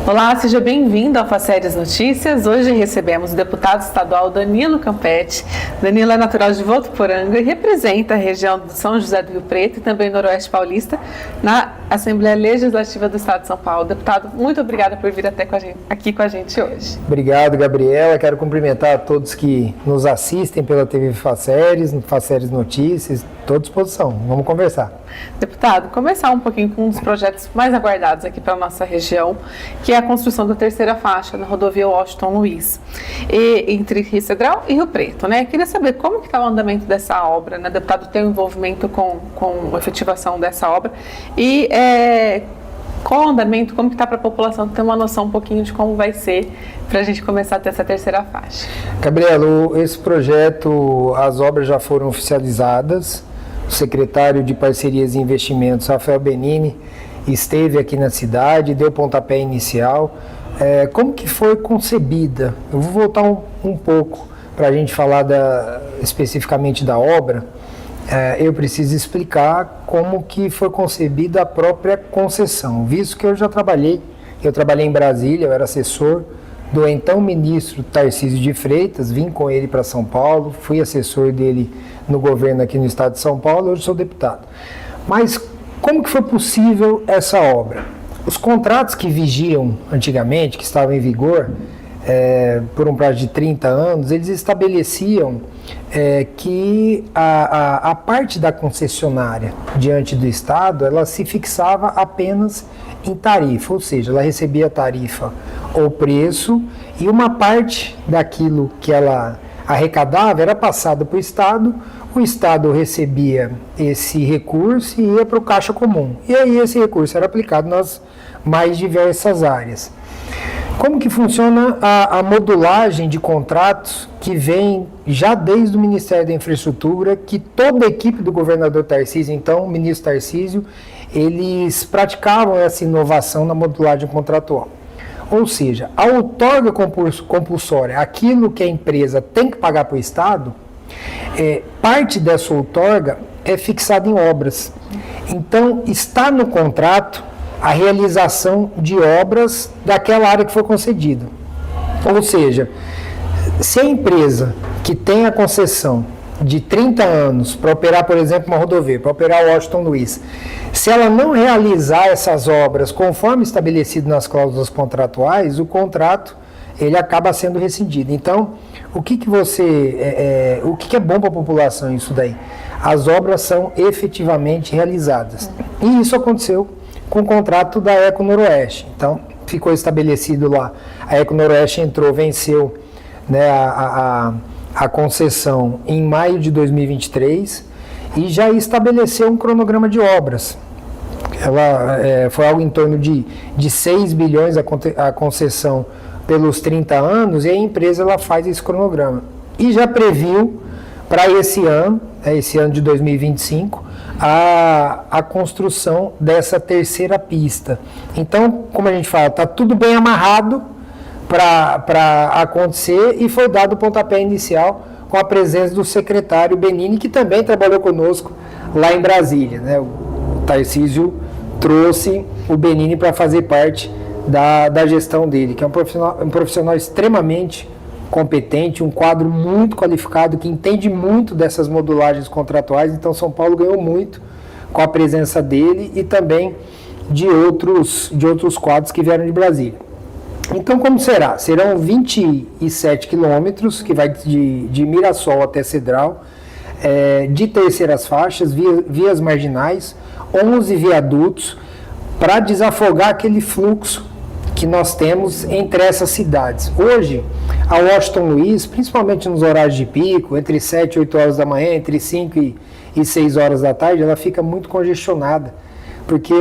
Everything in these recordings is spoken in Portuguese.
Olá, seja bem-vindo ao Faceres Notícias. Hoje recebemos o deputado estadual Danilo Campetti. Danilo é natural de Votuporanga e representa a região de São José do Rio Preto e também Noroeste Paulista na Assembleia Legislativa do Estado de São Paulo. Deputado, muito obrigada por vir aqui com a gente hoje. Obrigado, Gabriela. Quero cumprimentar a todos que nos assistem pela TV Faceres, Faceres Notícias. Estou à disposição. Vamos conversar. Deputado, começar um pouquinho com um dos projetos mais aguardados aqui para a nossa região, que é a construção da terceira faixa na rodovia Washington Luiz, entre Rio Cedral e Rio Preto, né? Queria saber como que está o andamento dessa obra, né? Deputado, tem um envolvimento com a efetivação dessa obra e qual o andamento, como que está para a população ter uma noção um pouquinho de como vai ser para a gente começar a ter essa terceira faixa. Gabriela, esse projeto, as obras já foram oficializadas. O secretário de Parcerias e Investimentos, Rafael Benini, esteve aqui na cidade, deu pontapé inicial. Como que foi concebida? Eu vou voltar um pouco para a gente falar especificamente da obra. Eu preciso explicar como que foi concebida a própria concessão, visto que eu trabalhei em Brasília, eu era assessor do então ministro Tarcísio de Freitas, vim com ele para São Paulo, fui assessor dele no governo aqui no estado de São Paulo, hoje sou deputado. Mas como que foi possível essa obra? Os contratos que vigiam antigamente, que estavam em vigor, por um prazo de 30 anos, eles estabeleciam que a parte da concessionária diante do Estado, ela se fixava apenas em tarifa, ou seja, ela recebia a tarifa ou preço e uma parte daquilo que ela arrecadava era passada para o Estado recebia esse recurso e ia para o caixa comum. E aí esse recurso era aplicado nas mais diversas áreas. Como que funciona a modulagem de contratos que vem já desde o Ministério da Infraestrutura, que toda a equipe do governador Tarcísio, então o ministro Tarcísio, eles praticavam essa inovação na modulagem contratual. Ou seja, a outorga compulsória, aquilo que a empresa tem que pagar para o Estado, parte dessa outorga é fixada em obras. Então, está no contrato a realização de obras daquela área que foi concedida. Ou seja, se a empresa que tem a concessão de 30 anos para operar, por exemplo, uma rodovia, para operar o Washington Luiz, se ela não realizar essas obras conforme estabelecido nas cláusulas contratuais, o contrato ele acaba sendo rescindido. Então, o que é bom para a população isso daí? As obras são efetivamente realizadas. E isso aconteceu com o contrato da Eco Noroeste. Então, ficou estabelecido lá, a Eco Noroeste venceu, né, a concessão em maio de 2023 e já estabeleceu um cronograma de obras. Ela foi algo em torno de 6 bilhões a concessão pelos 30 anos e a empresa ela faz esse cronograma. E já previu para esse ano de 2025, a construção dessa terceira pista. Então, como a gente fala, está tudo bem amarrado para acontecer e foi dado o pontapé inicial com a presença do secretário Benini, que também trabalhou conosco lá em Brasília, né? O Tarcísio trouxe o Benini para fazer parte da gestão dele, que é um profissional extremamente competente, um quadro muito qualificado, que entende muito dessas modulagens contratuais. Então, São Paulo ganhou muito com a presença dele e também de outros quadros que vieram de Brasília. Então, como será? Serão 27 quilômetros, que vai de Mirassol até Cedral, de terceiras faixas, vias marginais, 11 viadutos, para desafogar aquele fluxo que nós temos entre essas cidades. Hoje, a Washington Luiz, principalmente nos horários de pico, entre 7 e 8 horas da manhã, entre 5 e 6 horas da tarde, ela fica muito congestionada, porque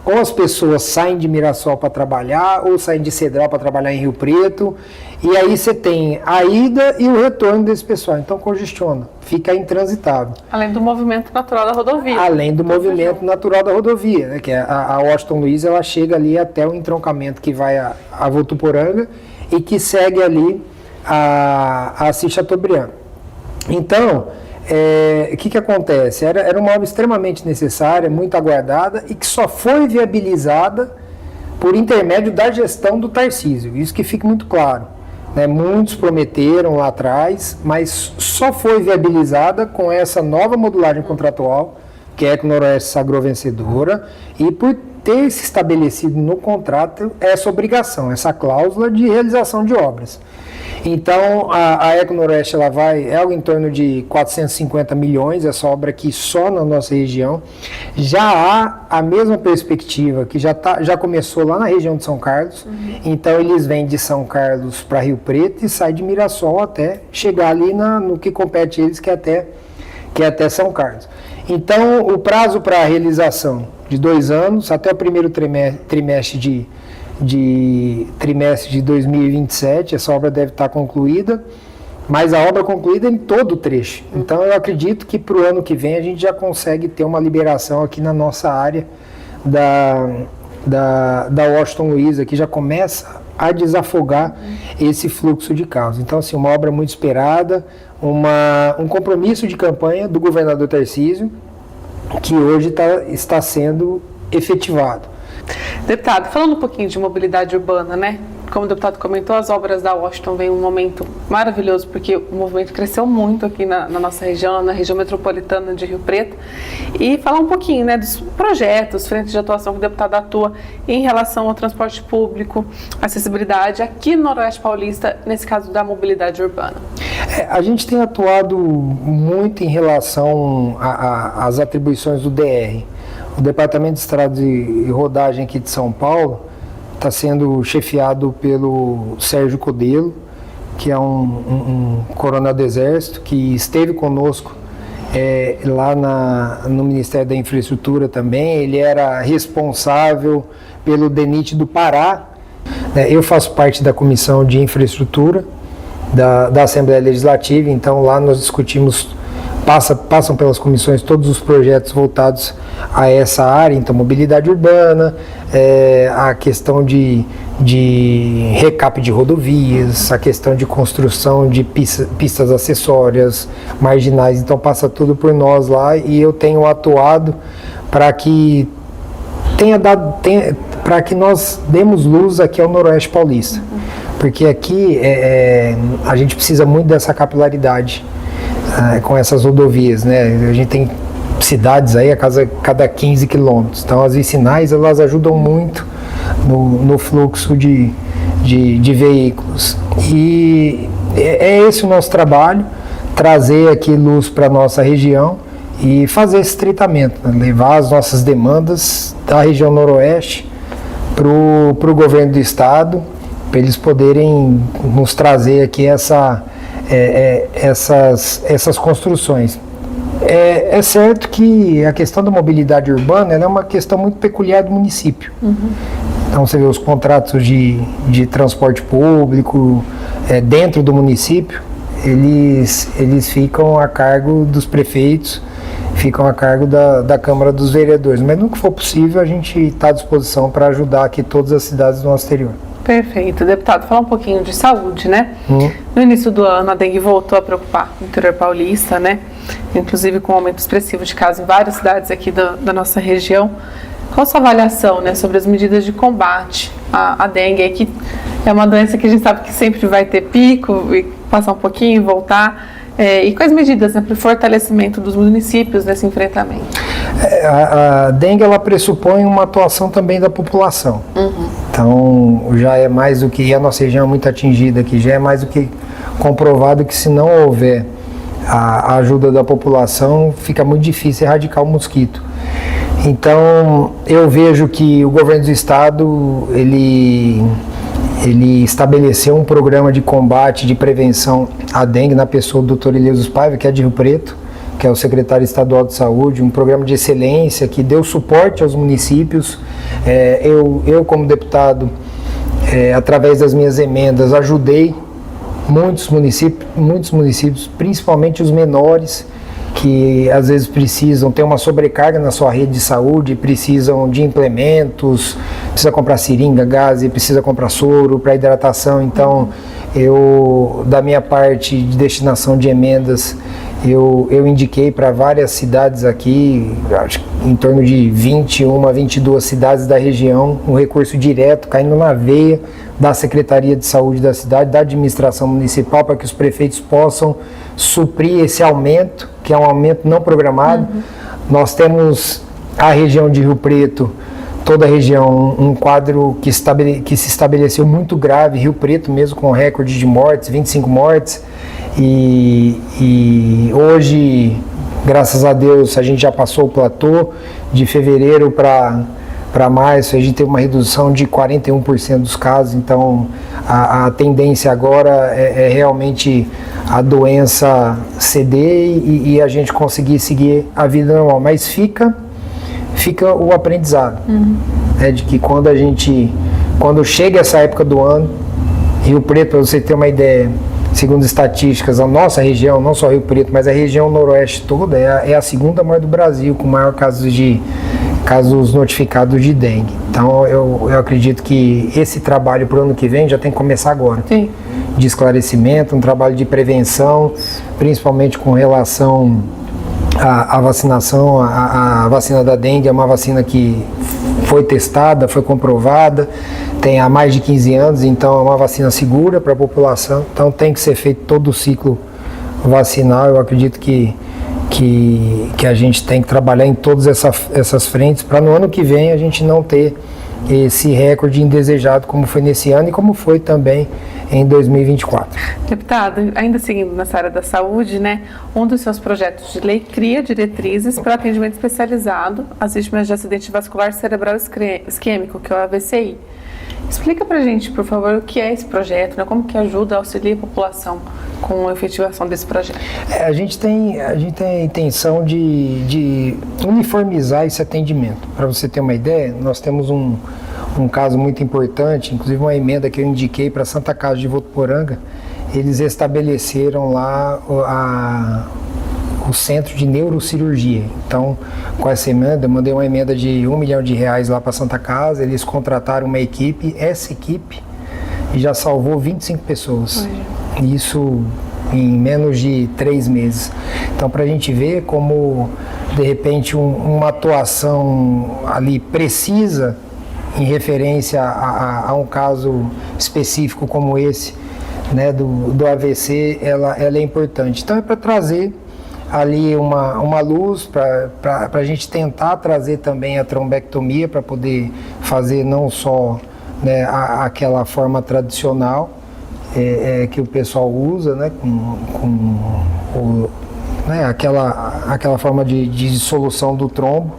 ou as pessoas saem de Mirassol para trabalhar, ou saem de Cedral para trabalhar em Rio Preto, e aí você tem a ida e o retorno desse pessoal, então congestiona, fica intransitável. Além do movimento natural da rodovia. Além do movimento natural da rodovia, né, que a Washington Luiz, ela chega ali até o entroncamento que vai a Votuporanga e que segue ali a Assis Chateaubriand. Então, o que acontece? Era uma obra extremamente necessária, muito aguardada e que só foi viabilizada por intermédio da gestão do Tarcísio. Isso que fique muito claro. Né? Muitos prometeram lá atrás, mas só foi viabilizada com essa nova modulagem contratual, que a EcoNoroeste sagrou vencedora, e por ter se estabelecido no contrato essa obrigação, essa cláusula de realização de obras. Então, a EcoNoroeste ela é algo em torno de 450 milhões, essa obra aqui só na nossa região. Já há a mesma perspectiva, que já começou lá na região de São Carlos. Então, eles vêm de São Carlos para Rio Preto e saem de Mirassol até chegar ali no que compete eles, que é até São Carlos. Então, o prazo para a realização de 2 anos, até o primeiro trimestre de 2027, essa obra deve estar concluída, mas a obra concluída em todo o trecho. Então eu acredito que para o ano que vem a gente já consegue ter uma liberação aqui na nossa área da Washington Luiz, que já começa a desafogar esse fluxo de carros. Então, assim, uma obra muito esperada, um compromisso de campanha do governador Tarcísio, que hoje está sendo efetivado. Deputado, falando um pouquinho de mobilidade urbana, né? Como o deputado comentou, as obras da Washington vêm um momento maravilhoso, porque o movimento cresceu muito aqui na nossa região, na região metropolitana de Rio Preto. E falar um pouquinho, né, dos projetos, frentes de atuação que o deputado atua em relação ao transporte público, acessibilidade aqui no Noroeste Paulista, nesse caso da mobilidade urbana. A gente tem atuado muito em relação às atribuições do DR. O Departamento de Estradas e Rodagem aqui de São Paulo está sendo chefiado pelo Sérgio Codelo, que é um coronel do Exército, que esteve conosco lá no Ministério da Infraestrutura também. Ele era responsável pelo DENIT do Pará. Eu faço parte da Comissão de Infraestrutura da Assembleia Legislativa, então lá nós discutimos, passam pelas comissões todos os projetos voltados a essa área, então mobilidade urbana, a questão de recap de rodovias, a questão de construção de pistas acessórias, marginais, então passa tudo por nós lá, e eu tenho atuado para que para que nós demos luz aqui ao Noroeste Paulista, porque aqui a gente precisa muito dessa capilaridade com essas rodovias, né? A gente tem cidades aí a cada 15 quilômetros, então as vicinais elas ajudam muito no fluxo de veículos, e é esse o nosso trabalho, trazer aqui luz para a nossa região e fazer esse tratamento, né? Levar as nossas demandas da região noroeste para o governo do estado, para eles poderem nos trazer aqui essas construções. É certo que a questão da mobilidade urbana é uma questão muito peculiar do município. Então você vê os contratos de transporte público dentro do município, eles ficam a cargo dos prefeitos, ficam a cargo da Câmara dos Vereadores, mas no que for possível a gente está à disposição para ajudar aqui todas as cidades do nosso exterior. Perfeito. Deputado, falar um pouquinho de saúde, né? No início do ano, a dengue voltou a preocupar o interior paulista, né? Inclusive com um aumento expressivo de casos em várias cidades aqui da nossa região. Qual a sua avaliação, né, sobre as medidas de combate à dengue, que é uma doença que a gente sabe que sempre vai ter pico, e passar um pouquinho e voltar, e quais medidas, né, para o fortalecimento dos municípios nesse enfrentamento? A dengue ela pressupõe uma atuação também da população. Então já é mais do que, a nossa região é muito atingida aqui, já é mais do que comprovado que se não houver a ajuda da população, fica muito difícil erradicar o mosquito. Então eu vejo que o governo do estado ele estabeleceu um programa de combate, de prevenção à dengue na pessoa do Dr. Eleusis Paiva, que é de Rio Preto, que é o secretário estadual de saúde, um programa de excelência que deu suporte aos municípios. Eu como deputado, através das minhas emendas, ajudei muitos municípios, principalmente os menores, que às vezes precisam ter uma sobrecarga na sua rede de saúde, precisam de implementos, precisa comprar seringa, gás, precisa comprar soro para hidratação. Então, eu, da minha parte de destinação de emendas, eu indiquei para várias cidades aqui, acho que em torno de 21 a 22 cidades da região, um recurso direto, caindo na veia da Secretaria de Saúde da cidade, da administração municipal, para que os prefeitos possam suprir esse aumento, que é um aumento não programado. Nós temos a região de Rio Preto, toda a região, um quadro que se estabeleceu muito grave, Rio Preto mesmo com recorde de mortes, 25 mortes, e hoje, graças a Deus, a gente já passou o platô. De fevereiro para março, a gente teve uma redução de 41% dos casos, então a tendência agora é realmente a doença ceder e a gente conseguir seguir a vida normal, mas fica o aprendizado, né, de que quando chega essa época do ano, Rio Preto, para você ter uma ideia, segundo estatísticas, a nossa região, não só Rio Preto, mas a região noroeste toda, é a segunda maior do Brasil, com maior casos notificados de dengue. Então, eu acredito que esse trabalho para o ano que vem já tem que começar agora. Sim. De esclarecimento, um trabalho de prevenção, principalmente com relação à vacinação. A vacina da dengue é uma vacina que foi testada, foi comprovada, tem há mais de 15 anos, então é uma vacina segura para a população. Então tem que ser feito todo o ciclo vacinal. Eu acredito que a gente tem que trabalhar em todas essas frentes para no ano que vem a gente não ter esse recorde indesejado como foi nesse ano e como foi também em 2024. Deputado, ainda seguindo nessa área da saúde, né, um dos seus projetos de lei cria diretrizes para atendimento especializado às vítimas de acidente vascular cerebral isquêmico, que é o AVCI. Explica pra gente, por favor, o que é esse projeto, né, como que ajuda, auxilia a população com a efetivação desse projeto. A gente tem a intenção de uniformizar esse atendimento. Para você ter uma ideia, nós temos um caso muito importante, inclusive uma emenda que eu indiquei para a Santa Casa de Votuporanga. Eles estabeleceram lá o centro de neurocirurgia. Então, com essa emenda, eu mandei uma emenda de R$1 milhão lá para a Santa Casa. Eles contrataram uma equipe, essa equipe já salvou 25 pessoas. Isso em menos de 3 meses. Então, para a gente ver como, de repente, uma atuação ali precisa, em referência a um caso específico como esse, né, do AVC, ela é importante. Então, é para trazer ali uma luz, para a gente tentar trazer também a trombectomia, para poder fazer não só, né, aquela forma tradicional que o pessoal usa, né, né, aquela forma de dissolução do trombo,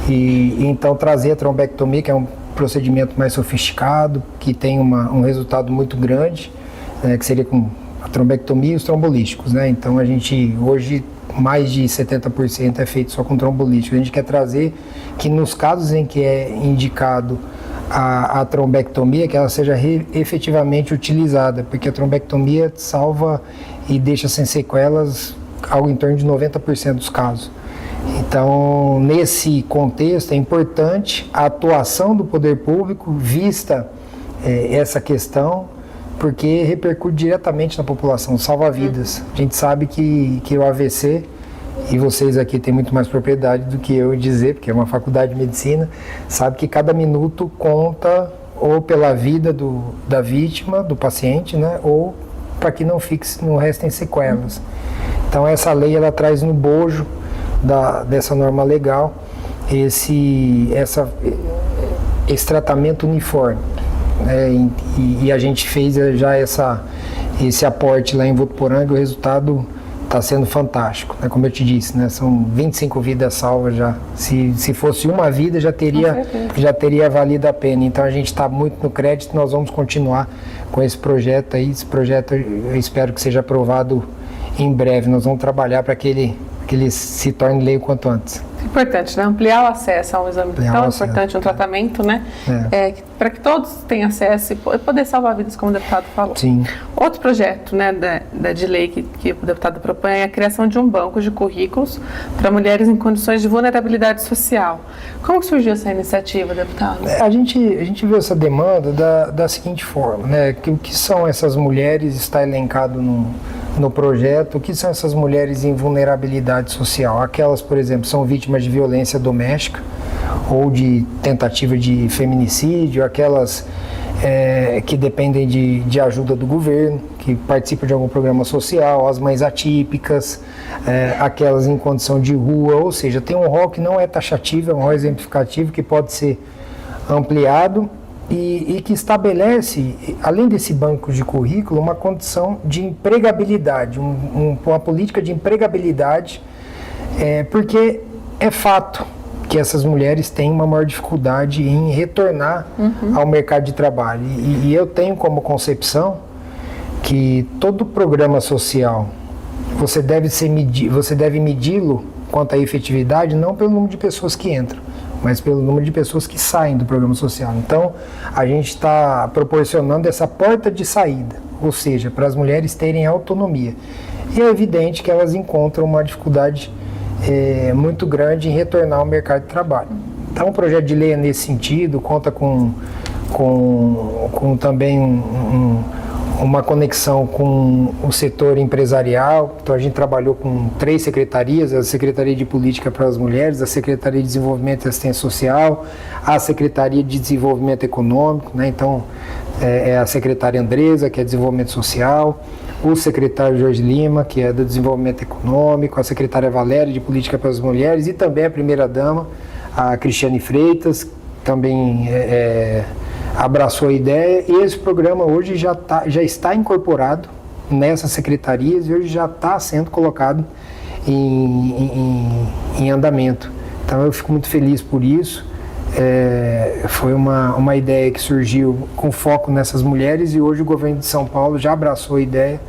e então trazer a trombectomia, que é um procedimento mais sofisticado, que tem um resultado muito grande, né, que seria com a trombectomia e os trombolíticos, né? Então a gente hoje mais de 70% é feito só com trombolítico. A gente quer trazer que nos casos em que é indicado a trombectomia, que ela seja efetivamente utilizada, porque a trombectomia salva e deixa sem sequelas algo em torno de 90% dos casos. Então, nesse contexto, é importante a atuação do poder público, vista essa questão, porque repercute diretamente na população, salva vidas. A gente sabe que o AVC, e vocês aqui têm muito mais propriedade do que eu dizer, porque é uma faculdade de medicina, sabe que cada minuto conta ou pela vida da vítima, do paciente, né, ou para que não restem sequelas. Então essa lei ela traz no bojo dessa norma legal esse tratamento uniforme, né? E a gente fez já esse aporte lá em Votuporanga, e o resultado está sendo fantástico, né? Como eu te disse, né? São 25 vidas salvas já. Se fosse uma vida, já teria valido a pena. Então a gente está muito no crédito, nós vamos continuar com esse projeto aí. Esse projeto eu espero que seja aprovado em breve. Nós vamos trabalhar para que ele se torne lei o quanto antes. Importante, né? Ampliar o acesso a um exame tão importante, um tratamento, né? Para que todos tenham acesso e poder salvar vidas, como o deputado falou. Sim. Outro projeto, né, de lei que o deputado propõe é a criação de um banco de currículos para mulheres em condições de vulnerabilidade social. Como surgiu essa iniciativa, deputado? A gente viu essa demanda da seguinte forma, né? Que o que são essas mulheres está elencado no projeto, o que são essas mulheres em vulnerabilidade social? Aquelas, por exemplo, são vítimas de violência doméstica ou de tentativa de feminicídio, aquelas que dependem de ajuda do governo, que participam de algum programa social, as mães atípicas, aquelas em condição de rua, ou seja, tem um rol que não é taxativo, é um rol exemplificativo que pode ser ampliado e que estabelece, além desse banco de currículo, uma condição de empregabilidade, uma política de empregabilidade, porque é fato que essas mulheres têm uma maior dificuldade em retornar ao mercado de trabalho. E eu tenho como concepção que todo programa social, você deve medi-lo quanto à efetividade, não pelo número de pessoas que entram, mas pelo número de pessoas que saem do programa social. Então, a gente está proporcionando essa porta de saída, ou seja, para as mulheres terem autonomia. E é evidente que elas encontram uma dificuldade muito grande em retornar ao mercado de trabalho. Então, o projeto de lei é nesse sentido, conta com também uma conexão com o setor empresarial. Então, a gente trabalhou com 3 secretarias: a Secretaria de Política para as Mulheres, a Secretaria de Desenvolvimento e Assistência Social, a Secretaria de Desenvolvimento Econômico, né? Então, é a secretária Andresa, que é Desenvolvimento Social, o secretário Jorge Lima, que é do Desenvolvimento Econômico, a secretária Valéria, de Política para as Mulheres, e também a primeira-dama, a Cristiane Freitas, também abraçou a ideia. E esse programa hoje já está incorporado nessas secretarias e hoje já está sendo colocado em andamento. Então eu fico muito feliz por isso. Foi uma ideia que surgiu com foco nessas mulheres e hoje o governo de São Paulo já abraçou a ideia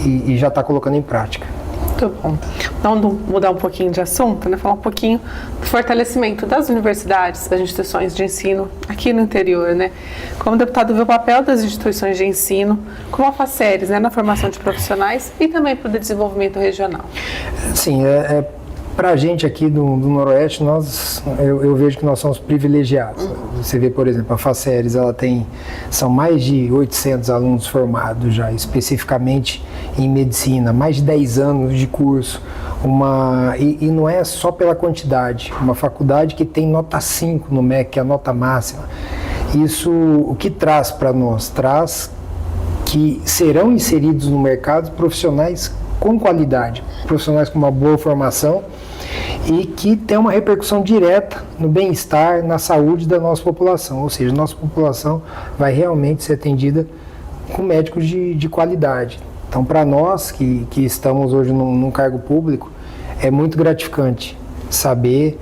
e já está colocando em prática. Muito bom. Vamos mudar um pouquinho de assunto, né? Falar um pouquinho do fortalecimento das universidades, das instituições de ensino aqui no interior, né? Como deputado, vê o papel das instituições de ensino, como a FACERES, né? Na formação de profissionais e também para o desenvolvimento regional. Sim, para a gente aqui do Noroeste, eu vejo que nós somos privilegiados. Você vê, por exemplo, a FACERES, são mais de 800 alunos formados já, especificamente em medicina, mais de 10 anos de curso, e não é só pela quantidade, uma faculdade que tem nota 5 no MEC, que é a nota máxima. Isso, o que traz para nós? Traz que serão inseridos no mercado profissionais com qualidade, profissionais com uma boa formação e que tem uma repercussão direta no bem-estar, na saúde da nossa população, ou seja, nossa população vai realmente ser atendida com médicos de qualidade. Então, para nós que estamos hoje num cargo público, é muito gratificante saber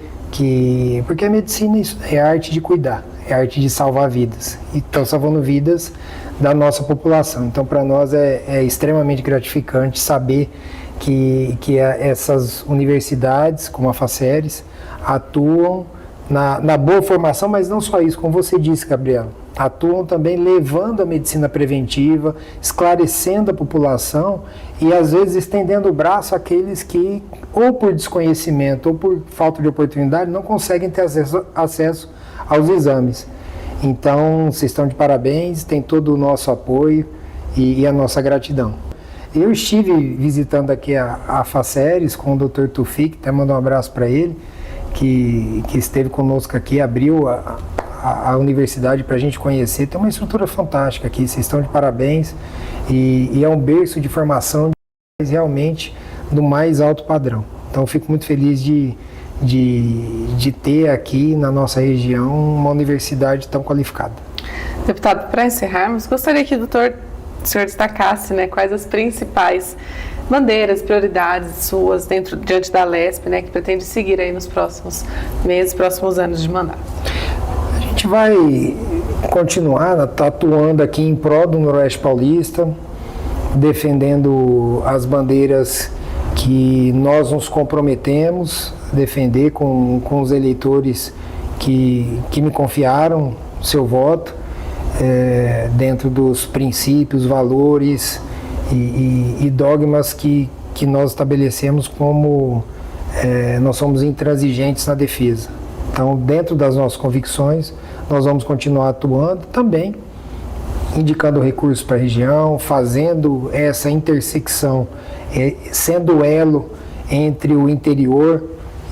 porque a medicina é a arte de cuidar, é a arte de salvar vidas, e estão salvando vidas da nossa população. Então, para nós é extremamente gratificante saber que essas universidades, como a FACERES, atuam na boa formação, mas não só isso, como você disse, Gabriela, atuam também levando a medicina preventiva, esclarecendo a população e, às vezes, estendendo o braço àqueles que, ou por desconhecimento ou por falta de oportunidade, não conseguem ter acesso aos exames. Então, vocês estão de parabéns, tem todo o nosso apoio e a nossa gratidão. Eu estive visitando aqui a FACERES com o Dr. Tufik, até mandar um abraço para ele, que esteve conosco aqui, abriu a universidade para a gente conhecer. Tem uma estrutura fantástica aqui, vocês estão de parabéns e é um berço de formação realmente do mais alto padrão. Então, eu fico muito feliz de ter aqui na nossa região uma universidade tão qualificada. Deputado, para encerrarmos, gostaria que o senhor destacasse, né, quais as principais bandeiras, prioridades suas diante da LESP, né, que pretende seguir aí nos próximos meses, próximos anos de mandato. A gente vai continuar atuando aqui em prol do Noroeste Paulista, defendendo as bandeiras que nós nos comprometemos a defender com os eleitores que me confiaram seu voto, dentro dos princípios, valores e dogmas que nós estabelecemos como nós somos intransigentes na defesa. Então, dentro das nossas convicções, nós vamos continuar atuando também indicando recursos para a região, fazendo essa intersecção, sendo elo entre o interior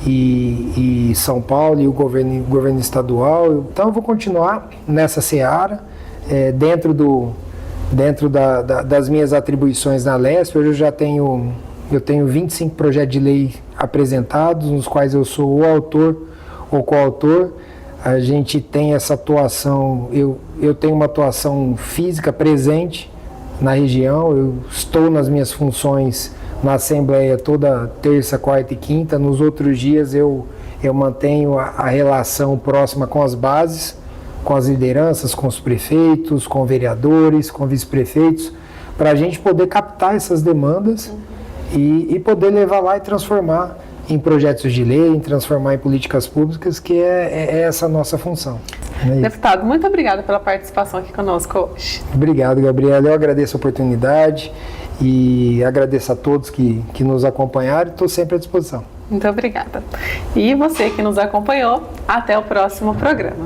e São Paulo e o governo estadual. Então eu vou continuar nessa seara, dentro das minhas atribuições na Lesp. Hoje eu tenho 25 projetos de lei apresentados, nos quais eu sou o autor ou coautor. A gente tem essa atuação, eu tenho uma atuação física presente na região, eu estou nas minhas funções na Assembleia toda terça, quarta e quinta. Nos outros dias eu mantenho a relação próxima com as bases, com as lideranças, com os prefeitos, com vereadores, com vice-prefeitos, para a gente poder captar essas demandas e poder levar lá e transformar em projetos de lei, transformar em políticas públicas, que é essa a nossa função. Deputado, muito obrigada pela participação aqui conosco hoje. Obrigado, Gabriela. Eu agradeço a oportunidade e agradeço a todos que nos acompanharam e estou sempre à disposição. Muito obrigada. E você que nos acompanhou, até o próximo programa.